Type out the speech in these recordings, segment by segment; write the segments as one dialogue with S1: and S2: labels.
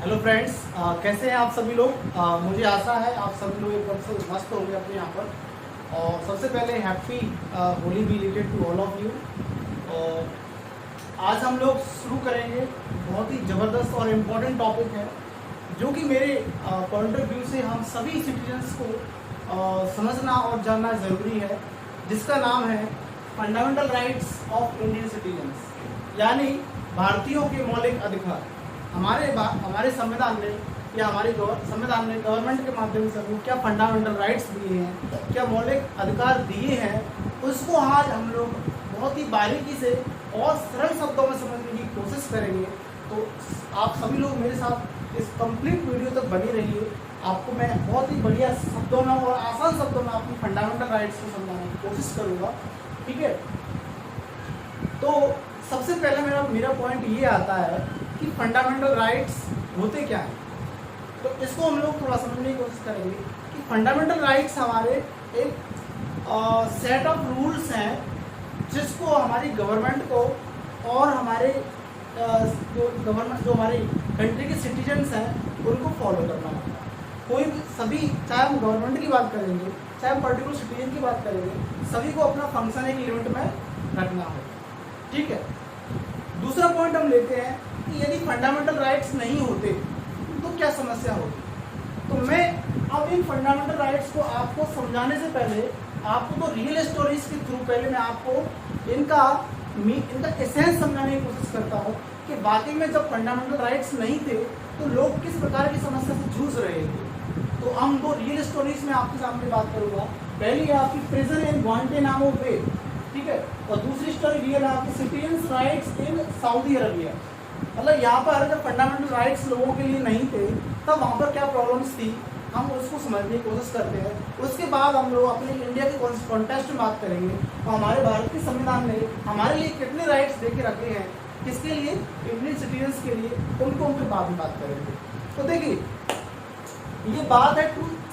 S1: Hello friends, कैसे हैं आप सभी लोग। मुझे आशा है आप सभी लोग एकदम से मस्त हो गए अपने यहाँ पर। और सबसे पहले happy Holi belated to all of you. और आज हम लोग शुरू करेंगे, बहुत ही ज़बरदस्त और इम्पोर्टेंट टॉपिक है जो कि मेरे पॉइंट ऑफ व्यू से हम सभी सिटीजन्स को समझना और जानना ज़रूरी है, जिसका नाम है fundamental rights of Indian citizens, यानी भारतीयों के मौलिक अधिकार। हमारे संविधान ने या हमारे संविधान ने गवर्नमेंट के माध्यम से हमको क्या फंडामेंटल राइट्स दिए हैं, क्या मौलिक अधिकार दिए हैं, उसको आज हम लोग बहुत ही बारीकी से और सरल शब्दों में समझने की कोशिश करेंगे। तो आप सभी लोग मेरे साथ इस कंप्लीट वीडियो तक बने रहिए। आपको मैं बहुत ही बढ़िया शब्दों में और आसान शब्दों में अपनी फंडामेंटल राइट्स को समझाने की कोशिश करूँगा, ठीक है। तो सबसे पहले मेरा पॉइंट ये आता है कि फंडामेंटल राइट्स होते क्या हैं। तो इसको हम लोग थोड़ा समझने की कोशिश करेंगे कि फंडामेंटल राइट्स हमारे एक सेट ऑफ रूल्स हैं जिसको हमारी गवर्नमेंट को और हमारे जो हमारी कंट्री के सिटीजन्स हैं उनको फॉलो करना होता है। कोई भी सभी, चाहे हम गवर्नमेंट की बात करेंगे चाहे हम पर्टिकुलर सिटीजन की बात करेंगे, सभी को अपना फंक्शन एक लिमिट में रखना होगा, ठीक है। दूसरा पॉइंट हम लेते हैं कि यदि फंडामेंटल राइट्स नहीं होते तो क्या समस्या होगी। तो मैं अब इन फंडामेंटल राइट्स को आपको समझाने से पहले आपको तो रियल स्टोरीज के थ्रू पहले मैं आपको इनका एसेंस समझाने की कोशिश करता हूँ कि वाकई में जब फंडामेंटल राइट्स नहीं थे तो लोग किस प्रकार की समस्या से जूझ रहे थे। तो हम दो रियल स्टोरीज में आपके सामने बात करूँगा। पहली है आपकी प्रिजन इन ग्वांटेनामो बे, ठीक है, और दूसरी स्टोरी रियल है आपकी citizens rights in Saudi Arabia. मतलब यहाँ पर जब फंडामेंटल राइट्स लोगों के लिए नहीं थे तब वहाँ पर क्या प्रॉब्लम्स थी, हम उसको समझने की कोशिश करते हैं। उसके बाद हम लोग अपने इंडिया के कॉन्टेक्स्ट में बात करेंगे तो हमारे भारत के संविधान ने हमारे लिए कितने राइट्स दे के रखे हैं, किसके लिए, इंडियन सिटीजन्स के लिए, उनको हम फिर बाद में बात करेंगे। तो देखिए, ये बात है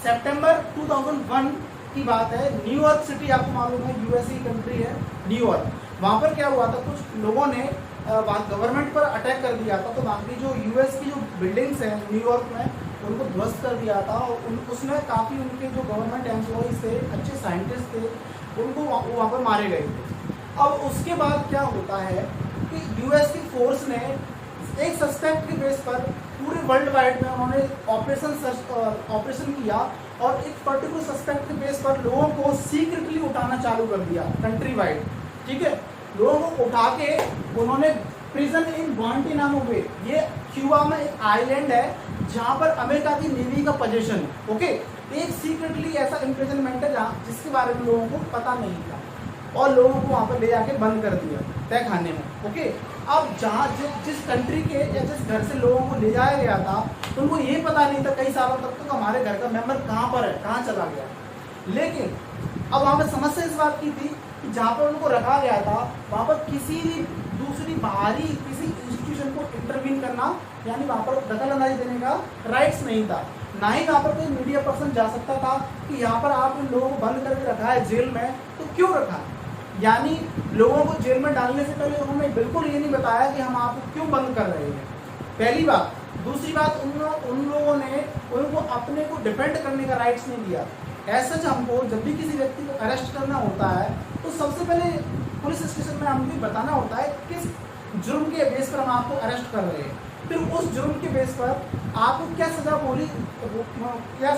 S1: सितंबर 2001 की बात है। न्यूयॉर्क सिटी आपको मालूम है यूएसए कंट्री है न्यूयॉर्क। वहाँ पर क्या हुआ था, कुछ लोगों ने गवर्नमेंट पर अटैक कर दिया था। तो वहाँ की जो यूएस की जो बिल्डिंग्स हैं न्यूयॉर्क में उनको ध्वस्त कर दिया था और उसमें काफ़ी उनके जो गवर्नमेंट एम्प्लॉइज थे, अच्छे साइंटिस्ट थे, उनको वहाँ पर मारे गए थे। अब उसके बाद क्या होता है कि यूएस की फोर्स ने एक सस्पेक्ट के बेस पर पूरे वर्ल्ड वाइड में उन्होंने ऑपरेशन किया और एक पर्टिकुलर सस्पेक्ट के बेस पर लोगों को सीक्रेटली उठाना चालू कर दिया कंट्री वाइड, ठीक है। लोगों को उठा के उन्होंने प्रिजन इन ग्वांटेनामो बे, ये क्यूबा में एक आइलैंड है जहाँ पर अमेरिका की नेवी का पोजीशन है, ओके। एक सीक्रेटली ऐसा इम्प्रिजनमेंट है जहाँ जिसके बारे में लोगों को पता नहीं था और लोगों को वहाँ पर ले जाके बंद कर दिया तय खाने में, ओके। अब जहाँ जिस कंट्री के या जिस घर से लोगों को ले जाया गया था तो उनको ये पता नहीं था कई सालों तक तो हमारे घर का मेंबर कहाँ पर है, कहाँ चला गया। लेकिन अब वहाँ पर समस्या इस बात की थी कि जहाँ पर उनको रखा गया था वहाँ पर किसी भी दूसरी बाहरी किसी इंस्टीट्यूशन को इंटरवीन करना, यानी वहाँ पर दखल अंदाजी देने का राइट्स नहीं था। ना ही वहाँ पर कोई मीडिया पर्सन जा सकता था कि यहाँ पर आप इन लोगों को बंद करके रखा है जेल में, तो क्यों रखा। यानी लोगों को जेल में डालने से पहले उन्होंने बिल्कुल ये नहीं बताया कि हम आपको क्यों बंद कर रहे हैं, पहली बात। दूसरी बात, उन लोगों ने उनको अपने को डिफेंड करने का राइट्स नहीं दिया। ऐसा हमको जब भी किसी व्यक्ति को अरेस्ट करना होता है तो सबसे पहले पुलिस स्टेशन में हमको बताना होता है किस जुर्म के बेस पर हम आपको अरेस्ट कर रहे हैं, फिर उस जुर्म के बेस पर आपको क्या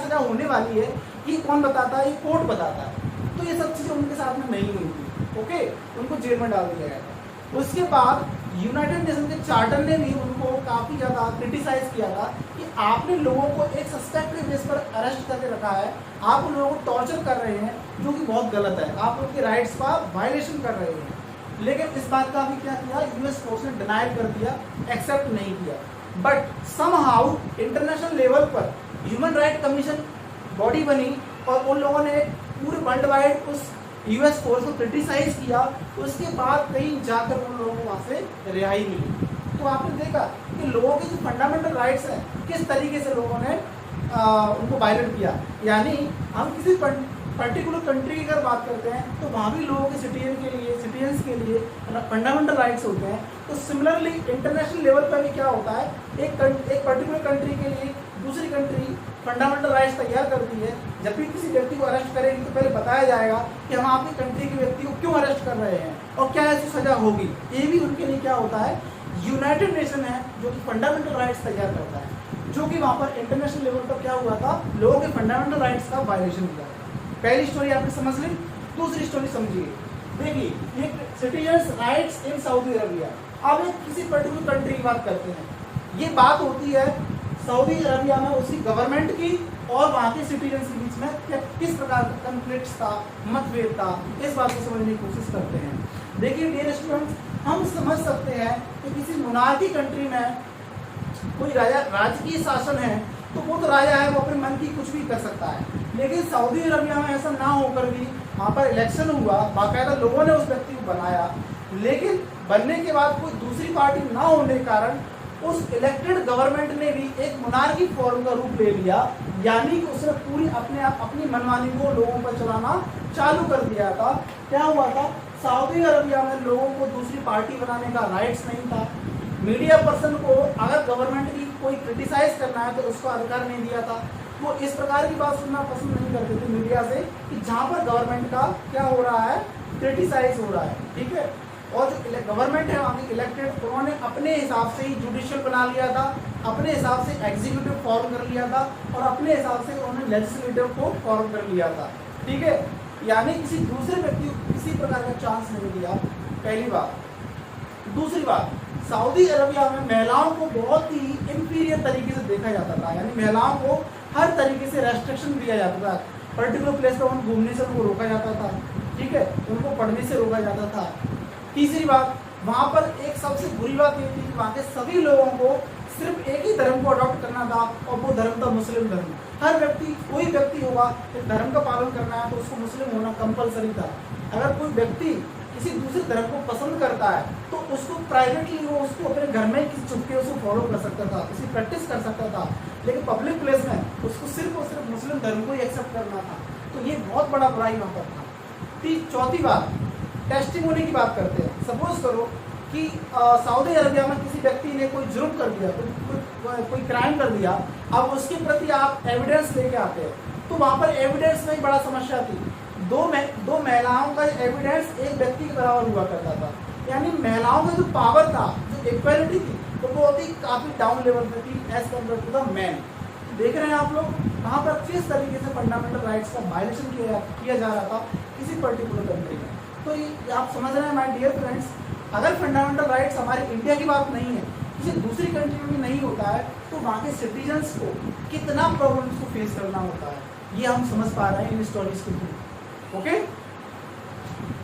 S1: सजा होने वाली है ये कौन बताता है, ये कोर्ट बताता है। तो ये सब चीज़ें उनके साथ में नहीं हुई थी, ओके, उनको जेल में डाल दिया गया था। उसके बाद यूनाइटेड नेशन के चार्टर ने भी उनको काफ़ी ज़्यादा क्रिटिसाइज किया था कि आपने लोगों को एक सस्पेक्ट के बेस पर अरेस्ट करके रखा है, आप उन लोगों को टॉर्चर कर रहे हैं जो कि बहुत गलत है, आप उनके राइट्स का वायलेशन कर रहे हैं। लेकिन इस बात का भी क्या किया, यूएस फोर्स ने डिनाइल कर दिया, एक्सेप्ट नहीं किया। बट समहाउ इंटरनेशनल लेवल पर ह्यूमन राइट कमीशन बॉडी बनी और उन लोगों ने पूरे वर्ल्ड वाइड उस यूएस फोर्स को क्रिटिसाइज किया। उसके बाद कहीं जाकर उन लोगों को वहाँ से रिहाई मिली। तो आपने देखा कि लोगों के जो फंडामेंटल राइट्स हैं किस तरीके से लोगों ने उनको वायलेट किया। यानी हम किसी पर्टिकुलर कंट्री की अगर बात करते हैं तो वहाँ भी लोगों के सिटीजन्स के लिए फंडामेंटल राइट्स होते हैं। तो सिमिलरली इंटरनेशनल लेवल पर भी क्या होता है, एक पर्टिकुलर कंट्री के लिए दूसरी कंट्री फंडामेंटल राइट्स तैयार करती है। जब भी किसी व्यक्ति को अरेस्ट करेगी तो पहले बताया जाएगा कि हम आपकी कंट्री के व्यक्ति को क्यों अरेस्ट कर रहे हैं और क्या ऐसी सजा होगी। ये भी उनके लिए क्या होता है, यूनाइटेड नेशन है जो कि फंडामेंटल राइट्स तैयार करता है, जो कि वहाँ पर इंटरनेशनल लेवल पर क्या हुआ था, लोगों के फंडामेंटल राइट्स का वायलेशन किया। पहली स्टोरी आपने समझ ली, दूसरी स्टोरी समझिए। देखिए ये citizens rights in Saudi Arabia. अब एक किसी पर्टिकुलर कंट्री की बात करते हैं, ये बात होती है सऊदी अरबिया में उसकी गवर्नमेंट की और वहाँ के सिटीजन्स के बीच में किस प्रकार का कन्फ्लिक्ट था, मतभेद था, इस बात को समझने की कोशिश करते हैं। देखिए डियर स्टूडेंट्स, हम समझ सकते हैं कि किसी मोनार्की कंट्री में कोई राजा राजकीय शासन है तो वो तो राजा है, वो अपने मन की कुछ भी कर सकता है। लेकिन सऊदी अरबिया में ऐसा ना होकर भी वहाँ पर इलेक्शन हुआ, बाकायदा लोगों ने उस व्यक्ति को बनाया, लेकिन बनने के बाद कोई दूसरी पार्टी ना होने के कारण उस इलेक्टेड गवर्नमेंट ने भी एक मोनार्की फॉर्म का रूप ले लिया, यानी कि उसने पूरी अपनी मनमानी को लोगों पर चलाना चालू कर दिया था। क्या हुआ था, सऊदी अरबिया में लोगों को दूसरी पार्टी बनाने का राइट्स नहीं था। मीडिया पर्सन को अगर गवर्नमेंट की कोई क्रिटिसाइज करना है तो उसको अधिकार नहीं दिया था। वो इस प्रकार की बात सुनना पसंद नहीं करते थे मीडिया से कि जहाँ पर गवर्नमेंट का क्या हो रहा है, क्रिटिसाइज हो रहा है, ठीक है। और जो गवर्नमेंट है वहाँ की इलेक्टेड, उन्होंने अपने हिसाब से ही जुडिशियल बना लिया था, अपने हिसाब से एग्जीक्यूटिव फॉर्म कर लिया था और अपने हिसाब से उन्होंने लेजिस्लेटिव को फॉर्म कर लिया था, ठीक है। यानी किसी दूसरे व्यक्ति को किसी प्रकार का चांस नहीं दिया, पहली बात। दूसरी बात, सऊदी अरबिया में महिलाओं को बहुत ही इंफीरियर तरीके से देखा जाता था, यानी महिलाओं को हर तरीके से रेस्ट्रिक्शन दिया जाता था। पर्टिकुलर प्लेस पर उनको घूमने से उनको रोका जाता था, ठीक है, उनको पढ़ने से रोका जाता था। तीसरी बात, वहाँ पर एक सबसे बुरी बात ये थी कि वहाँ के सभी लोगों को सिर्फ एक ही धर्म को अडॉप्ट करना था और वो धर्म था मुस्लिम धर्म। हर व्यक्ति, कोई व्यक्ति होगा कि धर्म का पालन करना है तो उसको मुस्लिम होना कंपलसरी था। अगर कोई व्यक्ति किसी दूसरे धर्म को पसंद करता है तो उसको प्राइवेटली वो उसको अपने घर में किसी चुपके उसको फॉलो कर सकता था, उसकी प्रैक्टिस कर सकता था, लेकिन पब्लिक प्लेस में उसको सिर्फ और सिर्फ मुस्लिम धर्म को ही एक्सेप्ट करना था। तो ये बहुत बड़ा बुराई वहाँ पर था। चौथी बात, टेस्टिमोनी की बात करते हैं। सपोज करो कि सऊदी अरबिया में किसी व्यक्ति ने कोई जुर्म कर दिया, कोई क्राइम कर दिया, अब उसके प्रति आप एविडेंस लेके आते हैं तो वहाँ पर एविडेंस में ही बड़ा समस्या थी। दो महिलाओं का एविडेंस एक व्यक्ति के बराबर हुआ करता था, यानी महिलाओं का जो पावर था, जो इक्वालिटी थी, तो वो होती काफ़ी डाउन लेवल पे थी as compare to the man. देख रहे हैं आप लोग वहाँ पर किस तरीके से फंडामेंटल राइट्स का वायलेशन किया जा रहा था किसी पर्टिकुलर कंट्री में। तो ये आप समझ रहे हैं माय डियर फ्रेंड्स, अगर फंडामेंटल राइट्स हमारे इंडिया की बात नहीं है, किसी दूसरी कंट्री में भी नहीं होता है, तो वहाँ के सिटीजन्स को कितना प्रॉब्लम्स को फेस करना होता है, ये हम समझ पा रहे हैं इन स्टोरीज के थ्रू। ओके,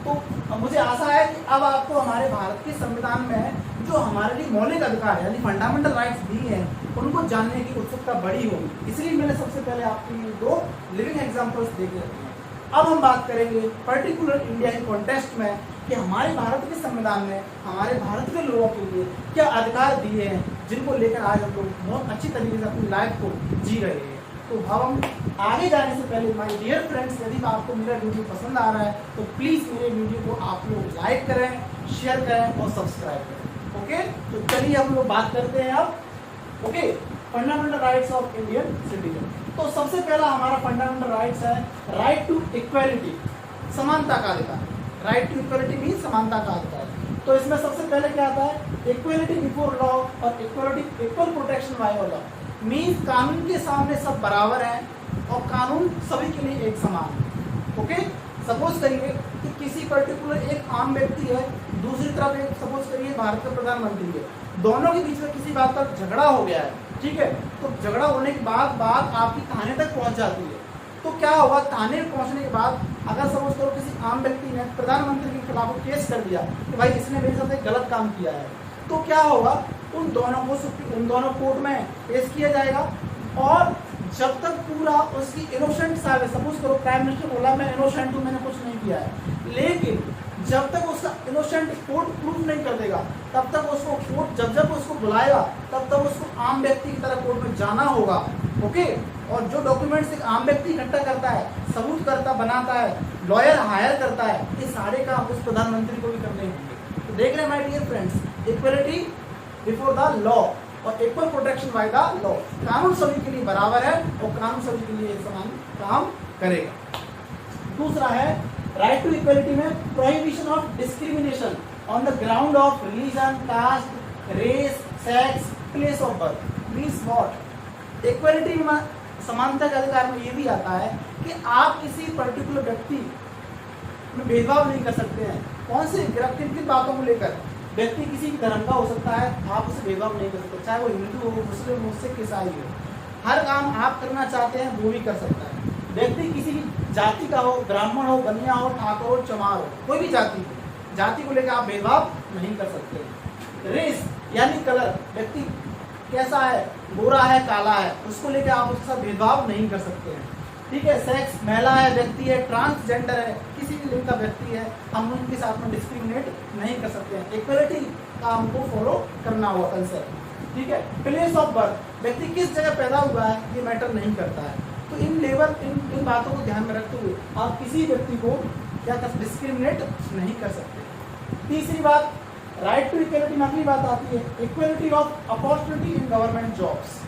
S1: तो मुझे आशा है कि अब आपको हमारे भारत के संविधान में जो हमारे लिए मौलिक अधिकार यानी फंडामेंटल राइट्स दी हैं उनको जानने की उत्सुकता बढ़ी होगी। इसलिए मैंने सबसे पहले आपके लिए 2 लिविंग एग्जांपल्स देके रखे हैं। अब हम बात करेंगे पर्टिकुलर इंडिया के कॉन्टेक्स्ट में कि हमारे भारत के संविधान में हमारे भारत के लोगों के लिए क्या अधिकार दिए हैं, जिनको लेकर आज हम लोग बहुत अच्छी तरीके से अपनी लाइफ को जी रहे हैं। तो अब हम आगे जाने से पहले माय डियर फ्रेंड्स, यदि आपको मेरा वीडियो पसंद आ रहा है तो प्लीज़ मेरे वीडियो को आप लोग लाइक करें, शेयर करें और सब्सक्राइब करें। ओके, तो चलिए हम लोग बात करते हैं अब। Okay, fundamental rights of Indian citizen. तो सबसे पहला हमारा फंडामेंटल राइट्स है राइट टू इक्वालिटी, समानता का अधिकार। राइट टू इक्वालिटी मीन समानता का अधिकार। तो इसमें सबसे पहले क्या आता है, इक्वालिटी बिफोर लॉ और equality equal protection by law. Mean कानून के सामने सब बराबर हैं और कानून सभी के लिए एक समान है। ओके, सपोज करिए कि किसी पर्टिकुलर एक आम व्यक्ति है, दूसरी तरफ एक सपोज करिए भारत का प्रधानमंत्री है, दोनों के बीच में किसी बात पर झगड़ा हो गया है, ठीक है। तो झगड़ा होने के बाद बात आपकी थाने तक पहुंच जाती है। तो क्या होगा, थाने में पहुंचने के बाद अगर सपोज करो किसी आम व्यक्ति ने प्रधानमंत्री के खिलाफ केस कर दिया कि भाई इसने मेरे साथ एक गलत काम किया है, तो क्या होगा, उन दोनों कोर्ट में पेश किया जाएगा और जब तक पूरा उसकी इनोसेंट साबित, सपोज करो प्राइम मिनिस्टर बोला मैं इनोसेंट हूँ, मैंने कुछ नहीं किया है, लेकिन जब तक उसका इनोसेंट कोर्ट प्रूफ नहीं कर देगा तब तक उसको कोर्ट जब जब उसको बुलाएगा तब तक उसको आम व्यक्ति की तरह कोर्ट में जाना होगा। ओके, और जो डॉक्यूमेंट्स एक आम व्यक्ति इकट्ठा करता है, सबूत करता बनाता है, लॉयर हायर करता है, ये सारे काम उस प्रधानमंत्री को भी करने होंगे। तो देख रहे हैं my dear friends, equality before the law और equal protection by the law. कानून सभी के लिए बराबर है और कानून सभी के लिए समान काम करेगा। दूसरा है राइट टू इक्वलिटी में prohibition of discrimination on the ground of religion, caste, race, sex, place of birth. Means what? Equality में समानता के अधिकार में ये भी आता है कि आप किसी पर्टिकुलर व्यक्ति में भेदभाव नहीं कर सकते हैं। कौन से किन किन बातों को लेकर? व्यक्ति किसी धर्म का हो सकता है, आप उससे भेदभाव नहीं कर सकते, चाहे वो हिंदू हो, मुस्लिम हो, सिख, ईसाई हो। हर काम आप करना चाहते हैं वो भी कर सकता है। व्यक्ति किसी भी जाति का हो, ब्राह्मण हो, बनिया हो, ठाकुर हो, चमार हो, कोई भी जाति हो, जाति को लेकर आप भेदभाव नहीं कर सकते। रेस यानी कलर, व्यक्ति कैसा है, गोरा है, काला है, उसको लेकर आप उसके साथ भेदभाव नहीं कर सकते हैं। ठीक है। सेक्स, महिला है, व्यक्ति है, ट्रांसजेंडर है, किसी भी लिंग का व्यक्ति है, हम उनके साथ में डिस्क्रिमिनेट नहीं कर सकते हैं। इक्वलिटी का हमको फॉलो करना होगा कंसेप्ट। ठीक है। प्लेस ऑफ बर्थ, व्यक्ति किस जगह पैदा हुआ है ये मैटर नहीं करता है। तो इन बातों को ध्यान में रखते हुए आप किसी व्यक्ति को क्या कर डिस्क्रिमिनेट नहीं कर सकते। तीसरी बात, राइट टू इक्वलिटी में अगली बात आती है equality of opportunity in government jobs.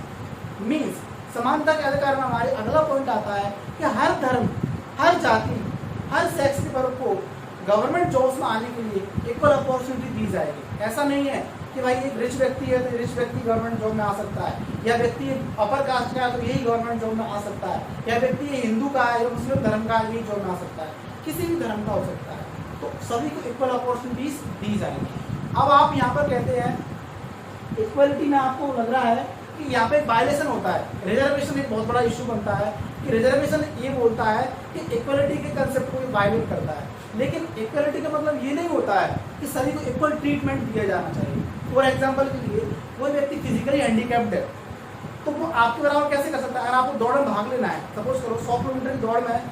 S1: Means समानता के अधिकार में हमारे अगला पॉइंट आता है कि हर धर्म, हर जाति, हर सेक्स के वर्ग को गवर्नमेंट जॉब्स में आने के लिए इक्वल अपॉर्चुनिटी दी जाएगी। ऐसा नहीं है कि भाई एक रिच व्यक्ति है तो रिच व्यक्ति गवर्नमेंट जॉब में आ सकता है, या व्यक्ति अपर कास्ट का है तो यही गवर्नमेंट जॉब में आ सकता है, या व्यक्ति हिंदू का है या मुस्लिम धर्म का है यही जॉब में आ सकता है, किसी भी धर्म का हो सकता है। तो सभी को इक्वल अपॉर्चुनिटीज दी जाएंगी। अब आप यहाँ पर कहते हैं इक्वलिटी में आपको लग रहा है कि यहाँ पे वायलेशन होता है, रिजर्वेशन एक बहुत बड़ा इशू बनता है कि रिजर्वेशन ये बोलता है कि इक्वलिटी के कंसेप्ट को वायलेट करता है। लेकिन इक्वलिटी का मतलब ये नहीं होता है कि सभी को इक्वल ट्रीटमेंट दिया जाना चाहिए। फॉर एग्जाम्पल के लिए कोई व्यक्ति फिजिकली हैंडीकैप्ड है तो वो आपके बराबर कैसे कर सकता है? अगर आपको दौड़ में भाग लेना है, सपोज करो 100 किलोमीटर की दौड़ में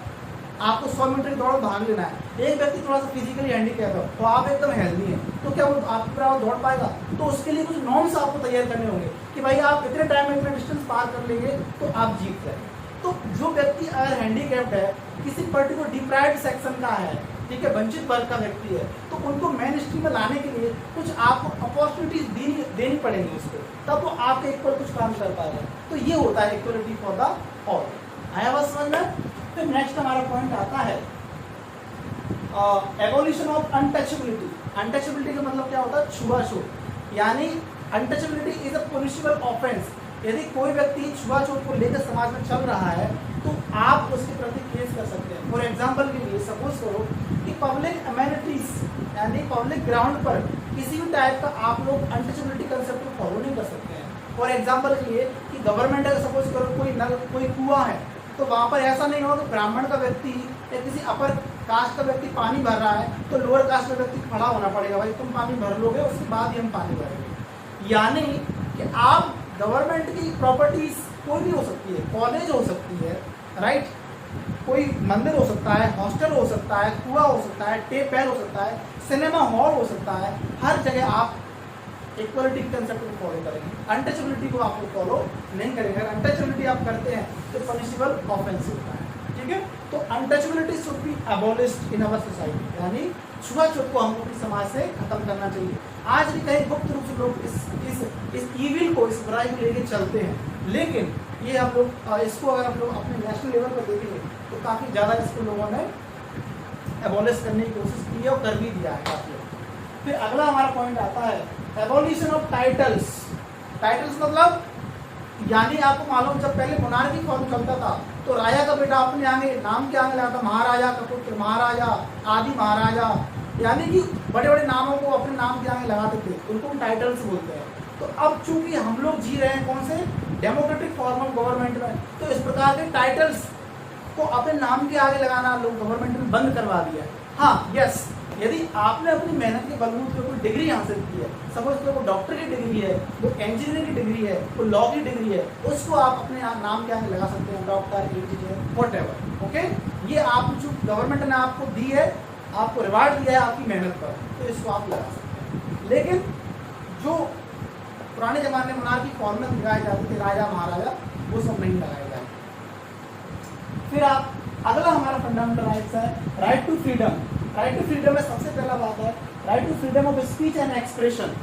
S1: आपको 100 मीटर की दौड़ में भाग लेना है, एक व्यक्ति थोड़ा सा फिजिकली हैंडीकैप है तो आप एकदम हेल्दी हैं, तो क्या वो आपके बराबर दौड़ पाएगा? तो उसके लिए कुछ नॉर्म्स आपको तैयार करने होंगे कि भाई आप इतने टाइम में इतना डिस्टेंस पार कर लेंगे तो आप जीत जाए। तो जो व्यक्ति अगर हैंडीकैप्ड है, किसी पर्टिकुलर डिप्राइव्ड सेक्शन का है, ठीक है, वंचित वर्ग का व्यक्ति है, तो उनको मेन स्ट्रीम में लाने के लिए कुछ आपको अपॉर्चुनिटीज देनी पड़ेंगी उसको, तब वो आपके इक्वल कुछ काम कर पाएगा। तो ये होता है इक्वलिटी फॉर द ऑल। आया बात समझ में? फिर नेक्स्ट हमारा पॉइंट आता है एबोलिशन ऑफ अनटचेबिलिटी। अनटचेबिलिटी का मतलब क्या होता है? छुआछूत। यानी untouchability is a punishable offence. यदि कोई व्यक्ति छुआछूत को लेकर समाज में चल रहा है तो आप उसके प्रति केस कर सकते हैं। फॉर एग्जाम्पल के लिए सपोज करो कि पब्लिक अमेनिटीज यानी पब्लिक ग्राउंड पर किसी भी टाइप का आप लोग अनटचेबिलिटी कंसेप्ट को फॉलो नहीं कर सकते हैं। फॉर एग्जाम्पल के लिए कि गवर्नमेंट अगर सपोज करो कोई नल, कोई कुआं है, तो वहाँ पर ऐसा नहीं हो कि ब्राह्मण का व्यक्ति या किसी अपर कास्ट का व्यक्ति पानी भर रहा है तो लोअर कास्ट का व्यक्ति खड़ा होना पड़ेगा, भाई तुम पानी भर लोगे उसके बाद ही हम पानी भरेंगे। यानी कि आप गवर्नमेंट की प्रॉपर्टीज कोई भी हो सकती है, कॉलेज हो सकती है, राइट, कोई मंदिर हो सकता है, हॉस्टल हो सकता है, कुआं हो सकता है, टेप वेल हो सकता है, सिनेमा हॉल हो सकता है, हर जगह आप इक्वलिटी कंसेप्ट को फॉलो करेंगे, अनटचेबिलिटी को आप फॉलो नहीं करेंगे। अगर अनटचेबिलिटी आप करते हैं तो पनिशेबल ऑफेंस होता है। ठीक है। तो untouchability should be abolished in our society, यानी छुआछूत को हमको अपने समाज से खत्म करना चाहिए। आज भी कहीं गुप्त रूप से लोग इस ईविल को, इस बुराई को लेके चलते हैं, लेकिन ये हम लोग इसको अगर हम लोग अपने नेशनल लेवल पर देखेंगे तो काफ़ी ज़्यादा इसको लोगों ने एबॉलिश करने की कोशिश की है और कर भी दिया है काफ़ी। फिर अगला हमारा पॉइंट आता है एबॉलिशन ऑफ टाइटल्स। टाइटल्स मतलब यानी आपको मालूम जब पहले मोनार्की फॉर्म चलता था तो राजा का बेटा अपने आगे नाम के आगे लगाता, महाराजा का पुत्र महाराजा, आदि महाराजा, यानी कि बड़े बड़े नामों को अपने नाम के आगे लगाते थे, उनको हम टाइटल्स बोलते हैं। तो अब चूंकि हम लोग जी रहे हैं कौन से डेमोक्रेटिक फॉर्म ऑफ गवर्नमेंट में, तो इस प्रकार के टाइटल्स को अपने नाम के आगे लगाना लोग गवर्नमेंट में बंद करवा दिया है। हाँ, यस, यदि आपने अपनी मेहनत के बलबूते पर कोई डिग्री हासिल की है, सपोज तो वो डॉक्टर की डिग्री है, वो इंजीनियर की डिग्री है, वो लॉ की डिग्री है, उसको आप अपने नाम के आगे लगा सकते हैं, डॉक्टर, इंजीनियर, व्हाटएवर। ओके, ये आप जो गवर्नमेंट ने आपको दी है आपको रिवार्ड दिया है आपकी मेहनत पर, तो इसको आप लगा सकते हैं। लेकिन जो पुराने ज़माने में मोनार्की फॉर्मल लगाए जाते थे, राजा महाराजा, वो सब नहीं लगाए जाते। फिर आप अगला हमारा फंडामेंटल राइट्स है right to freedom. Right to freedom में सबसे पहला बात है right to freedom of speech and expression,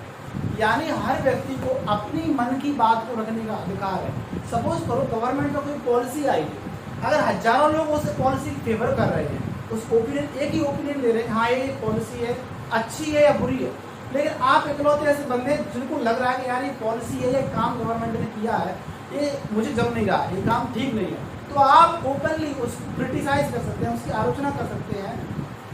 S1: यानी हर व्यक्ति को अपनी मन की बात को रखने का अधिकार है। सपोज करो गवर्नमेंट का कोई पॉलिसी आई है, अगर हजारों लोग उस पॉलिसी की फेवर कर रहे हैं, उस ओपिनियन एक ही ओपिनियन दे रहे हैं, हाँ ये पॉलिसी है अच्छी है या बुरी है, लेकिन आप इकलौते ऐसे बंदे जिनको लग रहा है कि यार ये पॉलिसी है, ये काम गवर्नमेंट ने किया है, ये मुझे जम नहीं रहा, ये काम ठीक नहीं है, तो आप ओपनली उसको क्रिटिसाइज कर सकते हैं, उसकी आलोचना कर सकते हैं।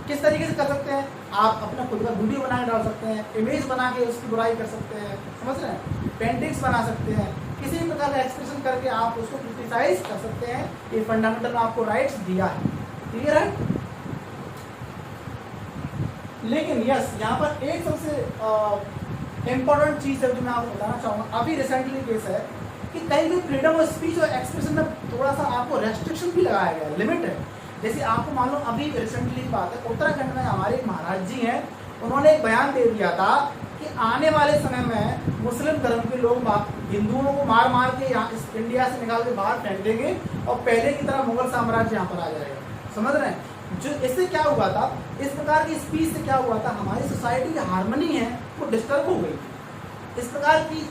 S1: किस तरीके से कर सकते हैं? आप अपना खुद का वीडियो बना के डाल सकते हैं, इमेज बना के उसकी बुराई कर सकते हैं, समझ रहे हैं, पेंटिंग्स बना सकते हैं, किसी भी प्रकार का एक्सप्रेशन करके आप उसको क्रिटिसाइज कर सकते हैं। ये फंडामेंटल आपको राइट्स दिया है, क्लियर है। लेकिन यस, यहाँ पर एक सबसे इम्पोर्टेंट चीज़ है जो मैं आपको बताना चाहूँगा। अभी रिसेंटली केस है कि कहीं भी फ्रीडम ऑफ स्पीच और एक्सप्रेशन में थोड़ा सा आपको रेस्ट्रिक्शन भी लगाया गया है, लिमिट है। जैसे आपको मालूम अभी रिसेंटली की बात है, उत्तराखंड में हमारे महाराज जी हैं, उन्होंने एक बयान दे दिया था कि आने वाले समय में मुस्लिम धर्म के लोग हिंदुओं को मार मार के यहाँ इस इंडिया से निकाल के बाहर फेंक देंगे और पहले की तरह मुगल साम्राज्य यहाँ पर आ जाएगा, समझ रहे हैं। जो इससे क्या हुआ था, इस प्रकार की स्पीच से क्या हुआ था, हमारी सोसाइटी की हार्मनी है वो डिस्टर्ब हो गई। इस प्रकार की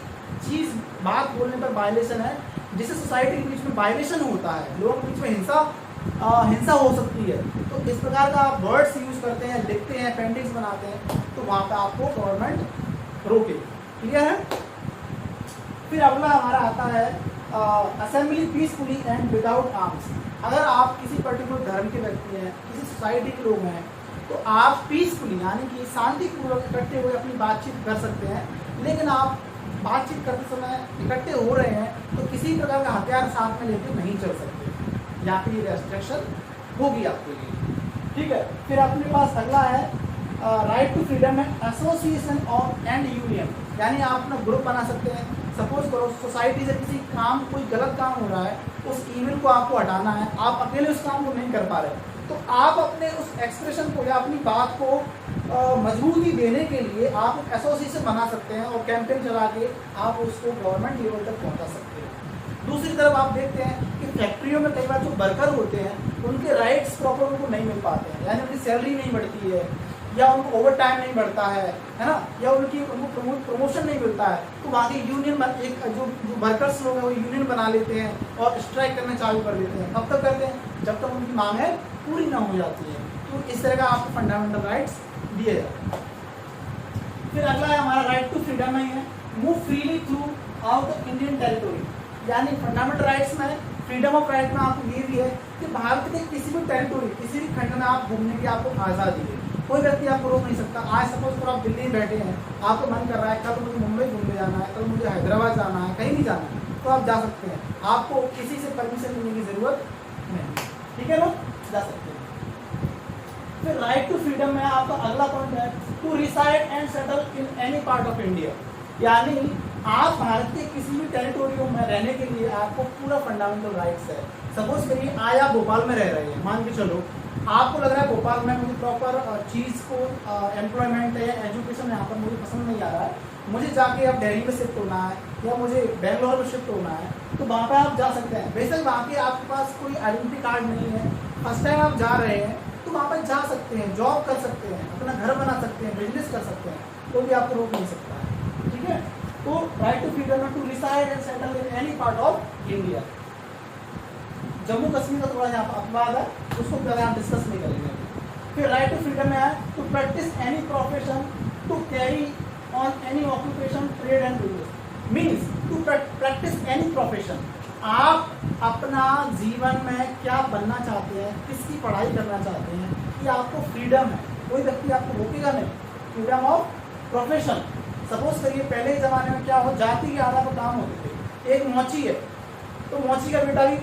S1: चीज़ बात बोलने पर वायलेशन है, जिससे सोसाइटी के बीच में वायलेशन होता है, लोगों के बीच में हिंसा हो सकती है। तो इस प्रकार का आप वर्ड्स यूज करते हैं, लिखते हैं, पेंटिंग्स बनाते हैं, तो वहाँ पे आपको गवर्नमेंट रोके, क्लियर है। फिर अगला हमारा आता है assembly peacefully and without arms. अगर आप किसी पर्टिकुलर धर्म के व्यक्ति हैं, किसी सोसाइटी के लोग हैं, तो आप पीसफुली यानी कि शांतिपूर्वक इकट्ठे हुए अपनी बातचीत कर सकते हैं। लेकिन आप बातचीत करते समय इकट्ठे हो रहे हैं तो किसी प्रकार का हथियार साथ में लेकर नहीं चल सकते, यहाँ पे ये रेस्ट्रिक्शन होगी आपके लिए, ठीक है। फिर अपने पास अगला है राइट टू फ्रीडम है एसोसिएशन और एंड यूनियन, यानी आप अपना ग्रुप बना सकते हैं। सपोज करो सोसाइटी से किसी काम कोई गलत काम हो रहा है, उस इविल को आपको हटाना है, आप अकेले उस काम को नहीं कर पा रहे, तो आप अपने उस एक्सप्रेशन को या अपनी बात को मजबूती देने के लिए आप एक एसोसिएशन बना सकते हैं और कैंपेन चला के आप उसको गवर्नमेंट लेवल तक पहुंचा सकते हैं। दूसरी तरफ आप देखते हैं कि फैक्ट्रियों में कई बार जो वर्कर होते हैं उनके राइट्स प्रॉपर उनको नहीं मिल पाते हैं, यानी उनकी सैलरी नहीं बढ़ती है, या उनको ओवर टाइम नहीं बढ़ता है ना, या उनको प्रमोशन नहीं मिलता है, तो वहाँ की यूनियन एक जो वर्कर्स लोग हैं वो यूनियन बना लेते हैं और स्ट्राइक करना चालू कर देते हैं। कब तक करते हैं? जब तक उनकी मांगें पूरी ना हो जाती है। तो इस तरह का आपको फंडामेंटल राइट्स दिए जाते हैं। फिर अगला है हमारा राइट टू फ्रीडम है move freely through out Indian territory, यानी फंडामेंटल राइट्स में फ्रीडम ऑफ राइट में आपको ये भी है कि भारत के किसी भी टेरिटोरी, किसी भी खंड में आप घूमने की आपको आज़ादी है, कोई व्यक्ति आपको रोक नहीं सकता। आज सपोज करो आप दिल्ली में बैठे हैं, आपको मन कर रहा है कल मुझे मुंबई घूमने जाना है, कल मुझे हैदराबाद जाना है, कहीं भी जाना है, तो आप जा सकते हैं, आपको किसी से परमिशन लेने की ज़रूरत नहीं, ठीक है ना, जा सकते हैं। फिर राइट टू फ्रीडम में आपका अगला पॉइंट है to reside and settle in any part of India, यानी आप भारत के किसी भी टेरिटोरियो में रहने के लिए आपको पूरा फंडामेंटल राइट्स है। सपोज करिए आज आप भोपाल में रह रहे हैं, मान के चलो आपको लग रहा है भोपाल में मुझे प्रॉपर चीज़ को एम्प्लॉयमेंट है, एजुकेशन यहाँ पर मुझे पसंद नहीं आ रहा है, मुझे जाके अब दिल्ली में शिफ्ट होना है या मुझे बेंगलोर में शिफ्ट होना है, तो वहाँ पे आप जा सकते हैं। बेशक वहाँ के आपके पास कोई आइडेंटिटी कार्ड नहीं है, फर्स्ट टाइम आप जा रहे हैं, तो वहाँ पर जा सकते हैं, जॉब कर सकते हैं, अपना घर बना सकते हैं, बिजनेस कर सकते हैं, तो भी आपको रोक नहीं सकता है, ठीक है। तो right to freedom to reside and settle in any part of India. Jammu Kashmir का थोड़ा यहाँ पर अपवाद है, उसको पहले हम डिस्कस नहीं करेंगे। फिर राइट टू फ्रीडम में है to practice any profession, to carry on any occupation, trade and business, means to practice any profession. आप अपना जीवन में क्या बनना चाहते हैं, किसकी पढ़ाई करना चाहते हैं, कि आपको फ्रीडम है, कोई व्यक्ति आपको रोकेगा नहीं। फ्रीडम ऑफ प्रोफेशन, सपोज करिए पहले के ज़माने में क्या हो, जाति के आधार पर काम होते थे। एक मोची है तो मोची का बेटा भी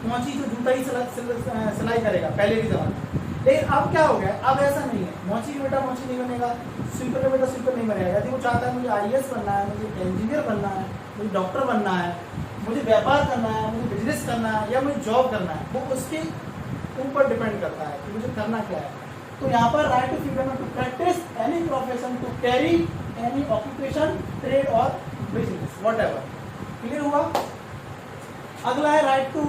S1: मोची जो जूता ही सिलाई करेगा पहले के ज़माने में, लेकिन अब क्या हो गया, अब ऐसा नहीं है, मोची का बेटा मोची नहीं बनेगा, स्वीपर का बेटा स्वीपर नहीं बनेगा। यदि वो चाहता है मुझे IAS बनना है, मुझे इंजीनियर बनना है, मुझे डॉक्टर बनना है, मुझे व्यापार करना है, मुझे बिजनेस करना है या मुझे जॉब करना है, वो उसके ऊपर डिपेंड करता है कि मुझे करना क्या है। तो यहाँ पर right to freedom to practice any profession, to carry any occupation, trade और बिजनेस, व्हाटएवर। क्लियर हुआ? अगला है राइट टू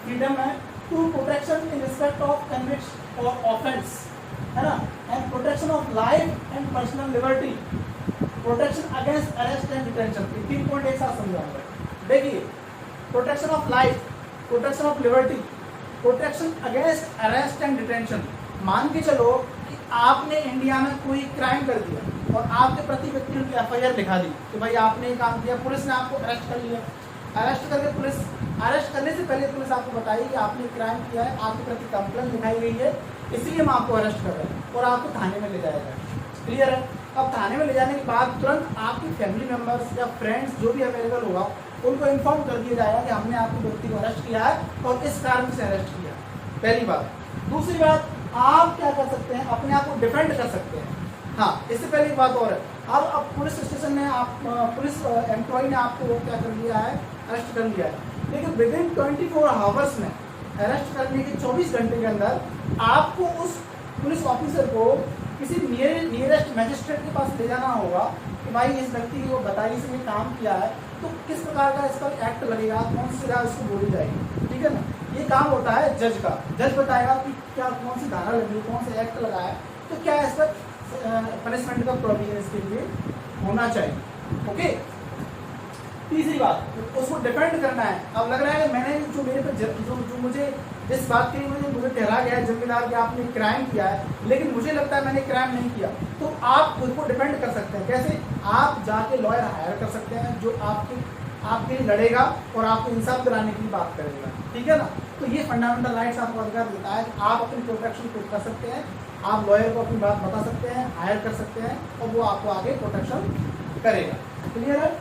S1: फ्रीडम है to protection in respect of convict और ऑफेंस, है ना, and protection of life and personal liberty, protection against arrest and detention. 3 point एक साथ समझाऊंगा। देखिए, protection of life, protection of liberty, protection against arrest and detention. मान के चलो कि आपने इंडिया में कोई क्राइम कर दिया और आपके प्रति व्यक्ति की एफआईआर लिखा दी कि भाई आपने ये काम किया, पुलिस ने आपको अरेस्ट कर लिया। अरेस्ट करके पुलिस, अरेस्ट करने से पहले पुलिस आपको बताई कि आपने क्राइम किया है, आपके प्रति कंप्लेंट लिखाई गई है, इसलिए हम आपको अरेस्ट कर रहे हैं और आपको थाने में ले जाया जाएगा। क्लियर है? अब थाने में ले जाने के बाद तुरंत आपकी फैमिली मेंबर्स या फ्रेंड्स जो भी अवेलेबल होगा उनको इन्फॉर्म कर दिया जाएगा कि हमने आपके व्यक्ति को अरेस्ट किया है और इस कारण से अरेस्ट किया। पहली बात। दूसरी बात, आप क्या कर सकते हैं, अपने आप को डिफेंड कर सकते हैं। हाँ, इससे पहले एक बात और है, अब पुलिस स्टेशन में आप पुलिस एम्प्लॉय ने आपको क्या कर लिया है, अरेस्ट कर लिया है, लेकिन विद इन 24 आवर्स में, अरेस्ट करने के 24 घंटे के अंदर आपको उस पुलिस ऑफिसर को किसी नियरेस्ट मैजिस्ट्रेट के पास ले जाना होगा कि भाई इस व्यक्ति को बताइए इसने काम किया है, तो किस प्रकार का इस पर एक्ट लगेगा, कौन सी सजा उसको बोली जाएगी। ठीक है ना? ये काम होता है जज का। जज बताएगा कि क्या कौन सी धारा लगी, कौन सा एक्ट लगा है, तो क्या इस पर पनिशमेंट का प्रोविजन इसके लिए होना चाहिए। ओके। तीसरी बात, उसको डिफेंड करना है। अब लग रहा है कि मैंने जो मेरे पे जो मुझे जिस बात के लिए मुझे ठहरा गया है जिम्मेदार कि आपने क्राइम किया है, लेकिन मुझे लगता है मैंने क्राइम नहीं किया, तो आप खुद को डिफेंड कर सकते हैं। कैसे? आप जाके लॉयर हायर कर सकते हैं जो आपके लिए लड़ेगा और आपको इंसाफ दिलाने की बात करेगा। ठीक है ना? तो ये फंडामेंटल राइट्स आपको अधिकार देता है कि आप अपनी प्रोटेक्शन खुद कर सकते हैं, आप लॉयर को अपनी बात बता सकते हैं, हायर कर सकते हैं और वो आपको आगे प्रोटेक्शन करेगा। क्लियर है?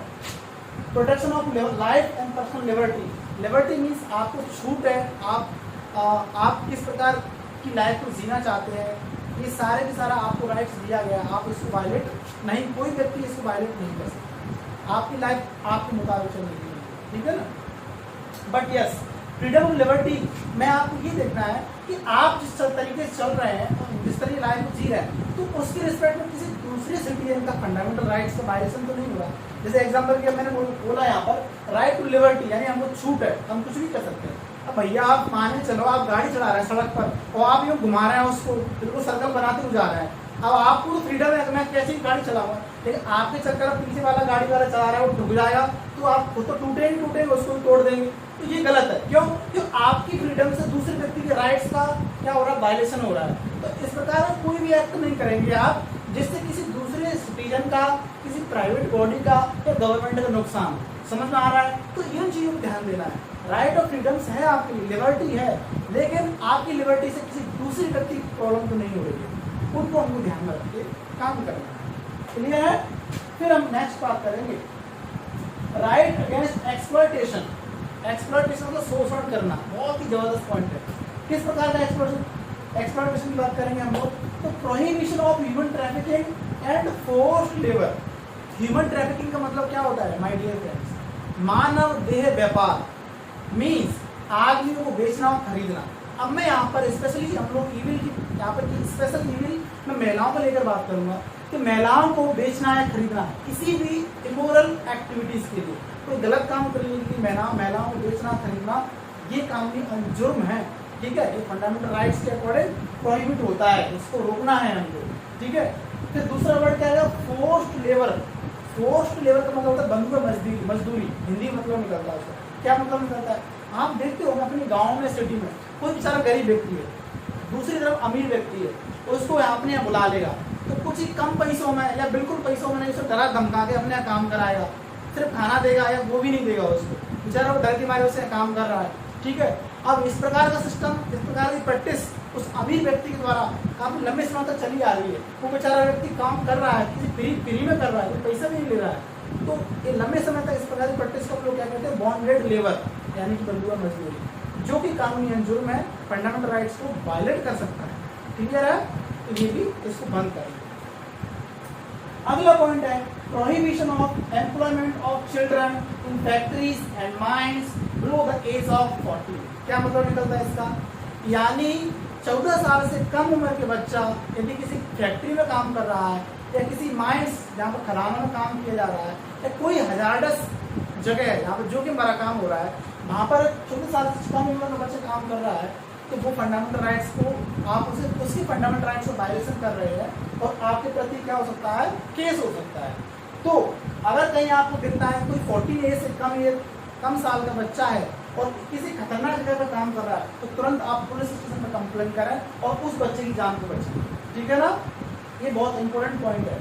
S1: Protection of life and personal liberty. Liberty means आपको छूट है, आप किस प्रकार की लाइफ को जीना चाहते हैं, ये सारे के सारा आपको राइट्स दिया गया है। आप इसको वायलेट नहीं, कोई व्यक्ति इसको वायलेट नहीं कर सकता। आपकी लाइफ आपके मुताबिक चलनी चाहिए। ठीक है ना? But yes, freedom of liberty में आपको ये देखना है कि आप जिस तरीके से चल रहे हैं, जिस तरीके लाइफ जी रहे हैं, तो उसके रिस्पेक्ट में किसी दूसरे सिटीजन का फंडामेंटल राइट्स का वायलेशन तो नहीं हो रहा। जैसे एग्जाम्पल के मैंने बोला यहाँ पर राइट टू लिबर्टी, यानी हमको छूट है, हम कुछ भी कर सकते हैं। अब भैया आप माने चलो आप गाड़ी चला रहे हैं सड़क पर और आप यूँ घुमा रहे हैं उसको, बिल्कुल सर्कल बनाते हुए जा रहे हैं। अब आपको तो फ्रीडम है कि मैं कैसे ही गाड़ी चलाऊंगा, लेकिन आपके चक्कर में पीछे वाला गाड़ी वाला चला रहा है, वो डूब जाएगा, तो आप खुद तो टूटेंगे, उसको भी तोड़ देंगे। तो ये गलत है। क्यों? आपकी फ्रीडम से दूसरे व्यक्ति के राइट्स का क्या हो रहा है, वायलेशन हो रहा है। तो इस प्रकार कोई भी एक्ट नहीं करेंगे आप जिससे किसी दूसरे सिटीजन का, किसी प्राइवेट बॉडी का या गवर्नमेंट का नुकसान। समझ में आ रहा है? तो इन चीजों को ध्यान देना है। राइट ऑफ फ्रीडम्स है, आपकी लिबर्टी है, लेकिन आपकी लिबर्टी से किसी दूसरे व्यक्ति की प्रॉब्लम तो नहीं हो रही है, उनको हमको ध्यान में रख के काम करना है। क्लियर है? फिर हम नेक्स्ट बात करेंगे राइट अगेंस्ट एक्सप्लॉयटेशन। एक्सप्लॉयटेशन को शोषण करना बहुत ही जबरदस्त पॉइंट है। किस प्रकार का एक्सप्लॉयटेशन की बात करेंगे हम लोग, तो prohibition of human trafficking and forced labour. Human trafficking का मतलब क्या होता है माय डियर फ्रेंड्स? मानव देह व्यापार मीन्स आदमियों को बेचना और खरीदना। अब मैं यहाँ पर स्पेशली हम लोग ईविल की यहाँ पर स्पेशल ईविल मैं महिलाओं को लेकर बात करूंगा कि महिलाओं को बेचना या खरीदना है किसी भी इमोरल एक्टिविटीज के लिए, कोई गलत काम करने के लिए महिलाओं को बेचना खरीदना ये कानूनी जुर्म है। ठीक है? ये फंडामेंटल राइट्स के अकॉर्डिंग प्रोहिबिट होता है, इसको रोकना है हमको। ठीक है? फिर दूसरा वर्ड क्या है? Forced labour. फोर्स्ड लेबर का मतलब होता है बंधुआ मजदूरी। हिंदी मतलब निकलता है उसका। क्या मतलब निकलता है? आप देखते हो अपने गांव में, सिटी में कोई बेचारा गरीब व्यक्ति है, दूसरी तरफ अमीर व्यक्ति है, तो उसको अपने यहाँ बुला लेगा, तो कुछ ही कम पैसों में या बिल्कुल पैसों में नहीं, उसे डरा धमका के अपने यहाँ काम कराएगा, सिर्फ खाना देगा या वो भी नहीं देगा उसको, बेचारा वो डर के मारे उसे काम कर रहा है। ठीक है? अब इस प्रकार का सिस्टम, इस प्रकार की प्रैक्टिस उस अमीर व्यक्ति के द्वारा काफी लंबे समय तक चली आ रही है। वो बेचारा व्यक्ति काम कर रहा है, किसी फ्री में कर रहा है, कोई पैसा भी नहीं ले रहा है, तो ये लंबे समय तक इस प्रकार की प्रैक्टिस को लोग क्या कहते हैं? बॉन्डेड लेबर, यानी कि बंधुआ मजदूरी, जो कि कानूनी जुर्म है, फंडामेंटल राइट्स को वायलेट कर सकता है। क्लियर है? तो ये भी इसको बंद करेंगे। अगला पॉइंट है prohibition of employment of children in factories and mines below the age of 40। क्या मतलब निकलता है इसका? यानी 14 साल से कम उम्र के बच्चा यदि किसी फैक्ट्री में काम कर रहा है या किसी माइंस जहाँ पर खदानों में काम किया जा रहा है या कोई हजारडस जगह है जहाँ पर जोखिम भरा काम हो रहा है, वहाँ पर 14 साल से कम उम्र का बच्चा काम कर रहा है, तो वो फंडामेंटल राइट्स को आप उसकी फंडामेंटल राइट्स को वायलेशन कर रहे हैं और आपके प्रति क्या हो सकता है, केस हो सकता है। तो अगर कहीं आपको दिखता है कोई 14 एज से कम साल का बच्चा है और किसी खतरनाक जगह पर काम कर रहा है, तो तुरंत आप पुलिस स्टेशन में कंप्लेन करें और उस बच्चे की जान को बचाएं। ठीक है ना, ये बहुत इंपॉर्टेंट पॉइंट है।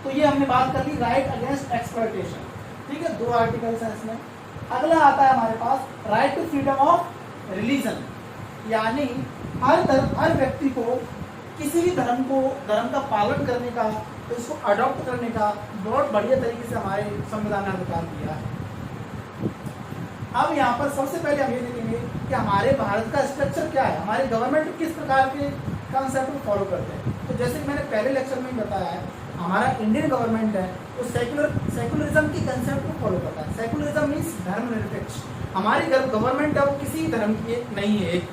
S1: तो ये हमने बात कर ली राइट अगेंस्ट एक्सप्लॉयटेशन। ठीक है, 2 आर्टिकल्स हैं इसमें। अगला आता है हमारे पास right to freedom of religion, यानी हर व्यक्ति को किसी भी धर्म का पालन करने का, तो इसको अडॉप्ट करने का बहुत बढ़िया तरीके से हमारे संविधान ने अधिकार दिया है। अब यहाँ पर सबसे पहले हम ये देखेंगे कि हमारे भारत का स्ट्रक्चर क्या है, हमारे गवर्नमेंट किस प्रकार के कॉन्सेप्ट को फॉलो करते हैं। तो जैसे कि मैंने पहले लेक्चर में ही बताया है, हमारा इंडियन गवर्नमेंट है वो सेकुलरिज्म की कंसेप्ट को फॉलो करता है। सेकुलरिज्म मीन्स धर्मनिरपेक्ष। हमारी गवर्नमेंट है वो किसी धर्म की नहीं है, एक,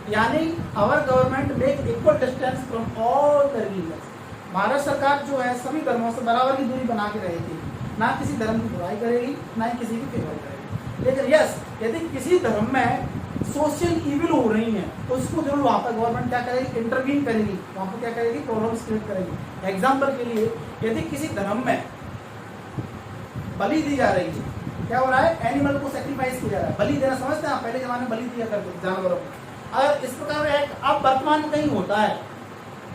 S1: यानी our government make equal distance from all the religion. भारत सरकार जो है सभी धर्मों से बराबर की दूरी बना के रहेगी, ना किसी धर्म की बुराई करेगी ना ही किसी की फेवर करेगी। लेकिन यस, यदि किसी धर्म में सोशल इविल हो रही है तो उसको जरूर वहाँ पर गवर्नमेंट क्या करेगी, इंटरवीन करेगी, वहाँ पर क्या करेगी, प्रॉब्लम्स क्रिएट करेगी। एग्जाम्पल के लिए यदि किसी धर्म में बलि दी जा रही है, क्या हो रहा है, एनिमल को सेक्रीफाइस किया जा रहा है, बलि देना समझते हैं, पहले जमाने में बलि दिया करते जानवरों को। अगर इस प्रकार एक्ट अब वर्तमान में कहीं होता है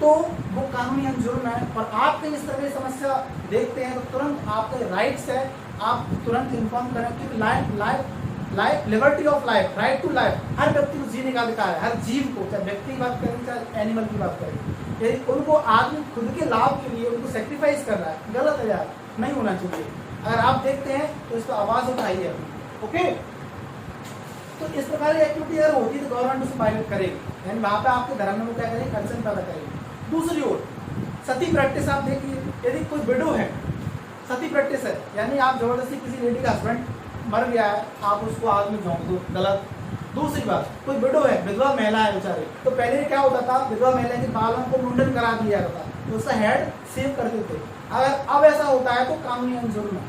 S1: तो वो कानूनी जुर्म है, और आप कहीं इस तरह की समस्या देखते हैं तो तुरंत आपके राइट्स है, आप तुरंत इन्फॉर्म करें कि life liberty of life, right to life, हर व्यक्ति को जीने का अधिकार है, हर जीव को, चाहे व्यक्ति की बात करें चाहे एनिमल की बात करें। यदि उनको आदमी खुद के लाभ के लिए उनको सेक्रीफाइस कर रहा है, गलत है यार, नहीं होना चाहिए। अगर आप देखते हैं तो इस पर आवाज़ उठाइए। ओके, तो इस प्रकार की एक्टिविटी अगर होती है तो गवर्नमेंट उसे वायलेट करेगी, यानी वहाँ पे आपके धर्म में वो क्या करेगी, कंसर्न पैदा करेगी। दूसरी ओर सती प्रैक्टिस आप देखिए, यदि कोई विडो है, सती प्रैक्टिस है, यानी आप जबरदस्ती किसी लेडी का हस्बैंड मर गया है, आप उसको आग में झोंक दो, गलत। दूसरी बात, कोई विडो है, विधवा महिला है बेचारे, तो पहले क्या होता था, विधवा महिला के बालों को मुंडन करा दिया जाता, तो उसका हेड सेव करते थे। अगर अब ऐसा होता है तो कानूनी जुर्म है।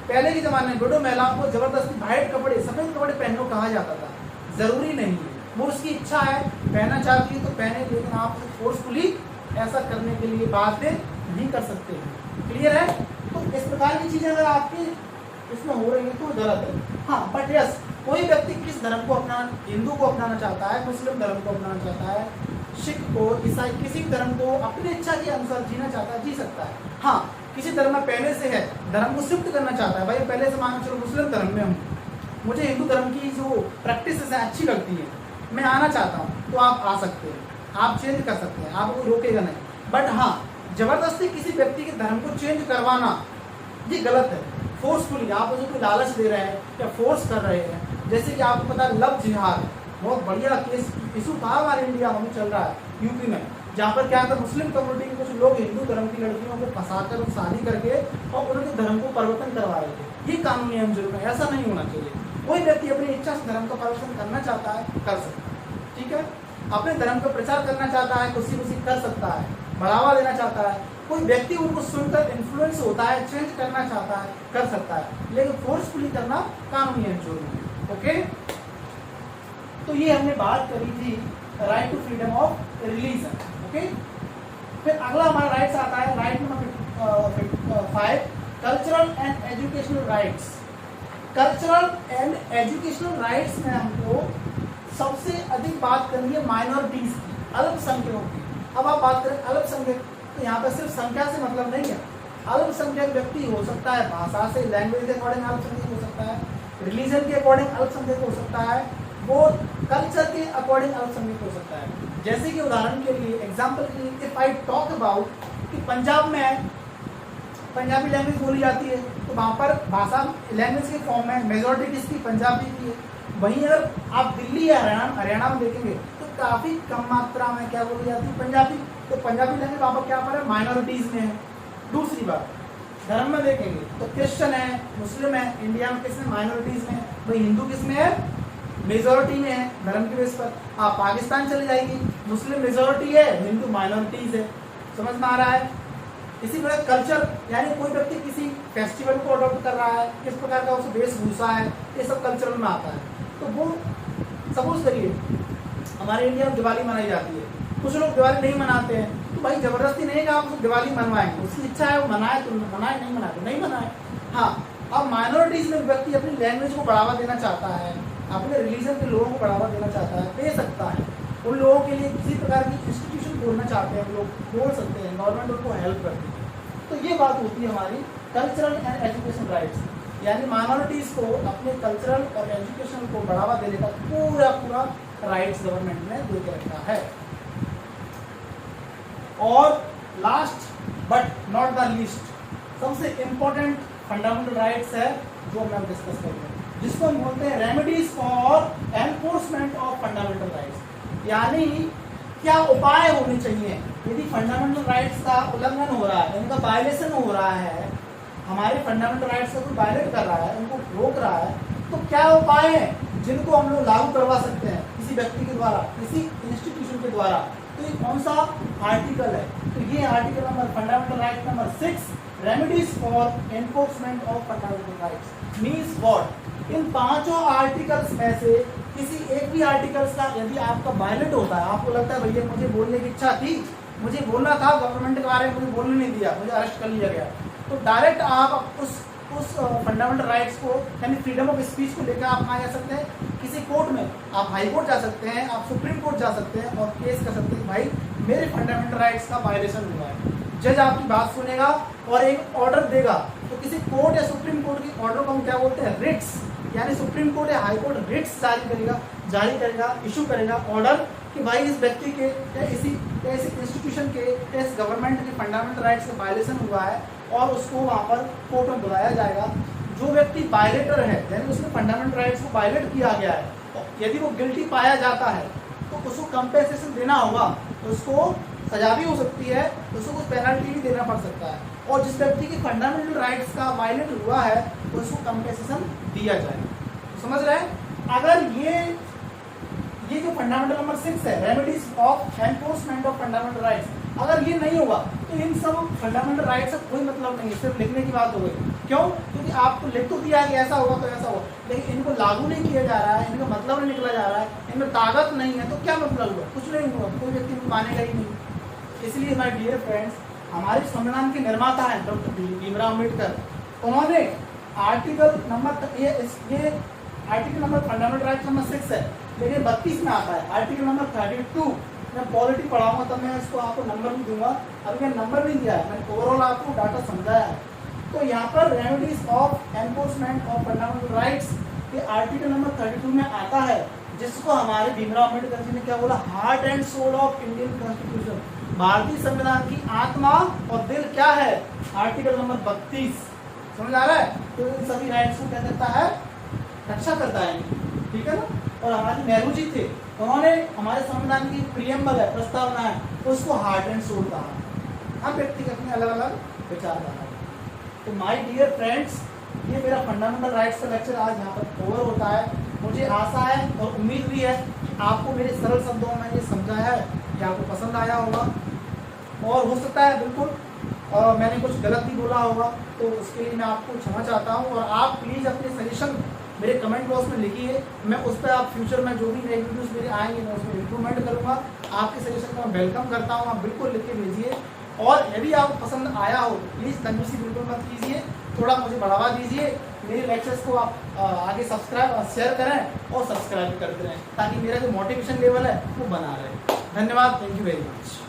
S1: पहले के ज़माने में विडो महिलाओं को जबरदस्ती वाइट कपड़े, सफ़ेद कपड़े पहनो कहा जाता था, ज़रूरी नहीं है, वो उसकी इच्छा है, पहनना चाहती है तो पहने, लेकिन आप फोर्सफुली ऐसा करने के लिए बाध्य नहीं कर सकते हैं। क्लियर है? तो इस प्रकार की चीज़ें अगर आपकी इसमें हो रही है तो गलत है। हाँ, बट यस, कोई व्यक्ति किस धर्म को अपना, हिंदू को अपनाना चाहता है, मुस्लिम धर्म को अपनाना चाहता है, सिख को, ईसाई, किसी धर्म को अपनी इच्छा के अनुसार जीना चाहता है, जी सकता है। हाँ, किसी धर्म में पहले से है, धर्म को शिफ्ट करना चाहता है, भाई पहले से मान चलो मुस्लिम धर्म में हूँ, मुझे हिंदू धर्म की जो प्रैक्टिस है अच्छी लगती है, मैं आना चाहता हूँ, तो आप आ सकते हैं, आप चेंज कर सकते हैं, आपको रोकेगा नहीं। बट हाँ, जबरदस्ती किसी व्यक्ति के धर्म को चेंज करवाना ये गलत है। फोर्सफुली आप उसे कोई लालच दे रहे हैं या फोर्स कर रहे हैं, जैसे कि आपको पता है लव जिहाद, बहुत बढ़िया केस इशू था हमारे इंडिया में चल रहा है, यूपी में, जहाँ पर क्या था, मुस्लिम कम्युनिटी के कुछ लोग हिंदू धर्म की लड़कियों को फंसाकर शादी करके और उनके धर्म को परिवर्तन करवा रहे थे। ये कानूनी जुर्म है, ऐसा नहीं होना चाहिए। कोई व्यक्ति अपनी इच्छा से धर्म का परिवर्तन करना चाहता है, कर सकता है, ठीक है, अपने धर्म का प्रचार करना चाहता है, खुशी खुशी कर सकता है, बढ़ावा देना चाहता है, कोई व्यक्ति उनको सुनकर इन्फ्लुएंस होता है, चेंज करना चाहता है, कर सकता है, लेकिन फोर्सफुली करना कानूनी जुर्म है। ओके, तो ये हमने बात करी थी right to freedom of religion. Okay, फिर अगला हमारा राइट्स आता है, right number 5, cultural and educational rights. Cultural and educational rights में हमको सबसे अधिक बात करनी है माइनॉरिटीज की, अल्पसंख्यकों की। अब आप बात करें अल्पसंख्यक, तो यहाँ पर सिर्फ संख्या से मतलब नहीं है, अल्पसंख्यक व्यक्ति हो सकता है भाषा से, लैंग्वेज के अकॉर्डिंग अल्पसंख्यक हो सकता है, रिलीजन के अकॉर्डिंग अल्पसंख्यक हो सकता है, वो कल्चर के अकॉर्डिंग अल्पसंख्यक हो सकता है। जैसे कि उदाहरण के लिए, एग्जाम्पल के लिए, इफ आई टॉक अबाउट कि पंजाब में पंजाबी लैंग्वेज बोली जाती है, तो वहाँ पर भाषा लैंग्वेज के फॉर्म में मेजॉरिटी किसकी, पंजाबी की है। वहीं अगर आप दिल्ली या हरियाणा में देखेंगे तो काफ़ी कम मात्रा में क्या बोली जाती है, पंजाबी। तो पंजाबी लैंग्वेज वहाँ पर क्या पर है, माइनॉरिटीज़ में है। दूसरी बात, धर्म में देखेंगे तो क्रिश्चियन है, मुस्लिम है, इंडिया में किसमें, माइनॉरिटीज़ में। भाई हिंदू किस में है, मेजोरिटी में है धर्म के बेस पर। आप पाकिस्तान चले जाएंगे, मुस्लिम मेजोरिटी है, हिंदू माइनॉरिटीज है। समझ में आ रहा है? इसी प्रकार कल्चर, यानी कोई व्यक्ति किसी फेस्टिवल को अडॉप्ट कर रहा है, किस प्रकार का उस वेशभूषा है, ये सब कल्चरल में आता है। तो वो सपोज करिए हमारे इंडिया में दिवाली मनाई जाती है, कुछ लोग दिवाली नहीं मनाते हैं, तो भाई जबरदस्ती नहीं है कि आप उसको दिवाली मनवाएंगे, उसकी इच्छा है वो मनाए तो मनाए, नहीं मनाए तो नहीं मनाए। हाँ, अब माइनॉरिटीज में व्यक्ति अपनी लैंग्वेज को बढ़ावा देना चाहता है, अपने रिलीजन के लोगों को बढ़ावा देना चाहता है, दे सकता है। उन लोगों के लिए किसी प्रकार की इंस्टीट्यूशन खोलना चाहते हैं, लोग खोल सकते हैं, गवर्नमेंट उनको हेल्प करती है। तो ये बात होती है हमारी कल्चरल एंड एजुकेशन राइट्स, यानी माइनॉरिटीज को अपने कल्चरल और एजुकेशन को बढ़ावा देने का पूरा पूरा राइट्स गवर्नमेंट ने दे के रखा है। और last but not the least, सबसे इंपॉर्टेंट फंडामेंटल राइट्स है जो हम डिस्कस करेंगे, जिसको हम बोलते हैं remedies for enforcement of fundamental rights. यानी क्या उपाय होने चाहिए यदि फंडामेंटल राइट्स का उल्लंघन हो रहा है, इनका वायलेशन हो रहा है, हमारे फंडामेंटल राइट्स का कोई वायलेट कर रहा है, उनको रोक रहा है, तो क्या उपाय है जिनको हम लोग लागू करवा सकते हैं किसी व्यक्ति के द्वारा, किसी इंस्टीट्यूशन के द्वारा। तो ये कौन सा आर्टिकल है? तो ये article number fundamental right number 6, remedies for enforcement of fundamental rights. Means what? इन पांचों आर्टिकल्स में से किसी एक भी आर्टिकल्स का यदि आपका वायलेट होता है, आपको लगता है भैया मुझे बोलने की इच्छा थी, मुझे बोलना था, गवर्नमेंट के बारे में मुझे बोलने नहीं दिया, मुझे अरेस्ट कर लिया गया, तो डायरेक्ट आप उस फंडामेंटल राइट्स को यानी फ्रीडम ऑफ स्पीच को लेकर आप कहाँ जा सकते हैं? किसी कोर्ट में। आप हाई कोर्ट जा सकते हैं, आप सुप्रीम कोर्ट जा सकते हैं और केस कर सकते हैं भाई मेरे फंडामेंटल राइट्स का वायलेशन हुआ है। जज आपकी बात सुनेगा और एक ऑर्डर देगा। तो किसी कोर्ट या सुप्रीम कोर्ट की ऑर्डर को हम क्या बोलते हैं? रिट्स, यानी सुप्रीम कोर्ट या हाई कोर्ट रिट्स जारी करेगा, इशू करेगा ऑर्डर कि भाई इस व्यक्ति के या इसी इंस्टीट्यूशन के या इस गवर्नमेंट के फंडामेंटल राइट्स का वायलेशन हुआ है और उसको वहाँ पर कोर्ट में बुलाया जाएगा। जो व्यक्ति वायलेटर है यानी उसने फंडामेंटल राइट्स को वायलेट किया गया है, यदि वो गिल्टी पाया जाता है तो उसको कंपेंसेशन देना होगा, तो उसको सजा भी हो सकती है, तो उसको कुछ पेनल्टी भी देना पड़ सकता है। और जिस व्यक्ति की फंडामेंटल राइट्स का वायलेट हुआ है तो उसको कंपेंसेशन दिया जाएगा। तो समझ रहे हैं? अगर ये जो फंडामेंटल नंबर 6 है, remedies of enforcement of fundamental rights, अगर ये नहीं होगा तो इन सब फंडामेंटल राइट्स का कोई मतलब नहीं है, सिर्फ लिखने की बात हो गई। क्यों? क्योंकि आपको लिख तो दिया है कि ऐसा होगा तो ऐसा होगा, लेकिन इनको लागू नहीं किया जा रहा है, इनका मतलब नहीं निकला जा रहा है, इनमें ताकत नहीं है, तो क्या मतलब हुआ? कुछ नहीं हुआ, कोई व्यक्ति इनको मानेगा ही नहीं। इसलिए माय डियर फ्रेंड्स, हमारे संविधान के निर्माता हैं डॉक्टर भीमराव अम्बेडकर। उन्होंने आर्टिकल नंबर ये article number fundamental rights number 6 है, लेकिन 32 में आता है आर्टिकल नंबर 32। मैं पॉलिटी पढ़ाऊंगा तब मैं इसको आपको नंबर भी दूंगा, अभी मैं नंबर नहीं दिया है, मैंने ओवरऑल आपको डाटा समझाया है। तो यहाँ पर remedies of enforcement of fundamental rights के आर्टिकल नंबर 32 में आता है, जिसको हमारे भीमराव अम्बेडकर जी ने क्या बोला? Heart and soul of Indian constitution, भारतीय संविधान की आत्मा और दिल क्या है? Article number 32। समझ आ रहा है? तो इन सभी राइट्स को क्या करता है? रक्षा करता है, ठीक है ना? और हमारे नेहरू जी थे, उन्होंने हमारे संविधान की प्रियम्बल है, प्रस्तावना है, उसको हार्ट एंड सोल कहा। हर व्यक्ति के अपने अलग अलग विचारधारा है। तो माय डियर फ्रेंड्स, ये मेरा फंडामेंटल राइट्स का लेक्चर आज यहाँ पर ओवर होता है। मुझे आशा है और उम्मीद भी है कि आपको मेरे सरल शब्दों में ये समझाया है कि आपको पसंद आया होगा, और हो सकता है बिल्कुल मैंने कुछ गलत भी बोला होगा, तो उसके लिए मैं आपको क्षमा चाहता हूँ। और आप प्लीज़ अपने सजेशन मेरे कमेंट बॉक्स में लिखिए, मैं उस पर आप फ्यूचर में जो भी नए वीडियोस मेरे आएंगे मैं उसमें इम्प्रूवमेंट करूँगा। आपके सजेशन को मैं वेलकम करता हूँ, आप बिल्कुल लिख के भेजिए। और यदि आपको पसंद आया हो प्लीज़ कंजूसी बिल्कुल मत कीजिए, थोड़ा मुझे बढ़ावा दीजिए, मेरे लेक्चर्स को आप आगे सब्सक्राइब और शेयर करें और सब्सक्राइब करते रहें, ताकि मेरा जो मोटिवेशन लेवल है वो बना रहे। धन्यवाद, थैंक यू वेरी मच।